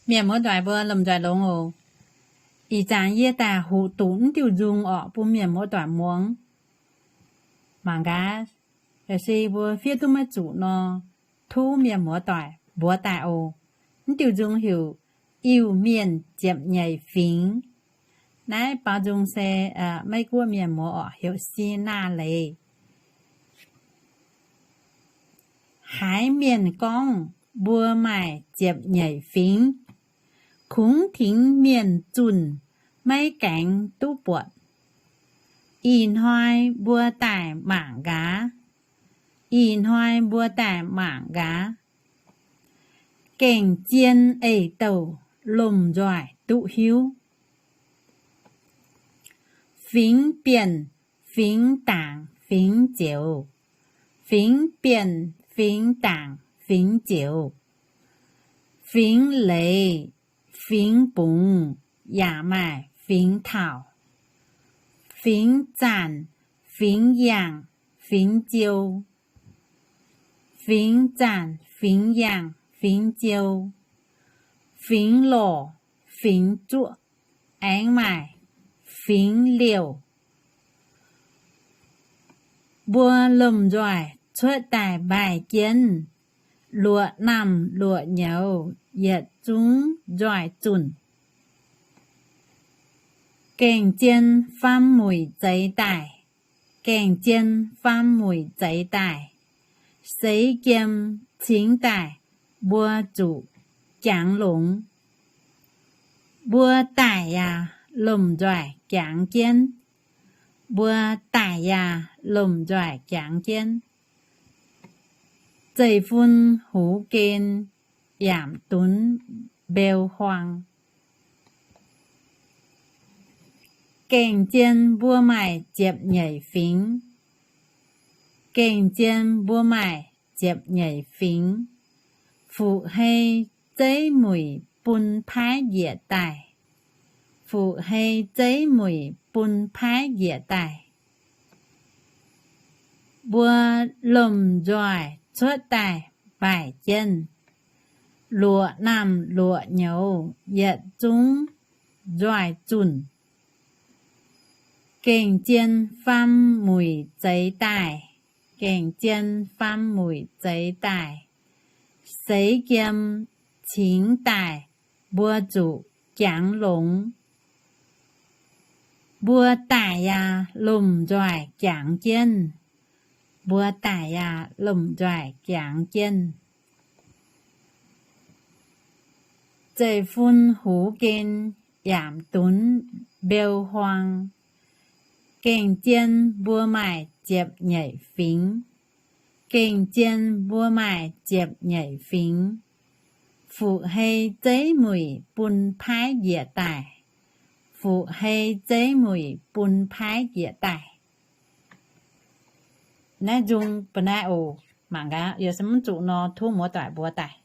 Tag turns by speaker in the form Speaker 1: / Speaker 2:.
Speaker 1: 面膜短不那么短龙哦，一张也打互动就用哦，不面膜短膜，忙个，可是不非都没做呢，涂面膜短不大哦，你就用后油面接nhảy phiến，来包装些美国面膜哦，有希腊类，海面光不买接nhảy phiến。khủng thính miền chuẩn mấy cánh tú bột in hoài bua tải mảng gá in hoài bua tải mảng gá cảnh chiên ấy tàu lùm giỏi tụ hiếu phính biển phính tảng phính chiều phính biển phính tảng phính chiều phính lệ phính bùng, giả mại, phính thảo, phính chản, phính yang, phính chiêu, phính chản, phính yang, phính chiêu, phính lỗ, phính chuột, ánh mại, phính liều. Bùa lùm giỏi, xuất tài bài kiến, lụa nằm lụa nhấu, yết chúng giỏi chuẩn. Cảnh chân phan mùi giấy tài, cảnh chân phan mùi giấy tài, giấy kiếm chính tài, bùa chủ, giảng lũng. Bùa tài ya, lùm giỏi giảng chân, bùa tài ya, lùm giỏi giảng chân. Giấy phun hú kên, giảm tuấn bèo hoang. Cảnh chân bua mải chẹp nhảy phính. Cảnh chân bua mải chẹp nhảy phính. Phụ hay giấy mùi bún phái dịa tài. Phụ hay giấy mùi bún phái dịa tài. Bua lùm giỏi xuất tài bài chân. Lụa nằm lụa nhấu yết chúng giỏi chuẩn. Cảnh chân phan mùi giấy tài, cảnh chân phan mùi giấy tài, giấy kiếm chính tài, bùa chủ giảng lũng. Bùa tài ya lùm giỏi giảng chân, bùa tài ya lùm giỏi giảng chân. Giấy phun hú kên, giảm tuấn bèo hoang. Cảnh chân bua mải chẹp nhảy phính. Cảnh chân bua mải chẹp nhảy phính. Phụ hay giấy mùi bún phái dịa tài. Phụ hay giấy mùi bún phái dịa tài. Nãy dùng bà nãy ồ. Mạng gá, yếu sẵn chủ nó thu mua tỏi bùa tài.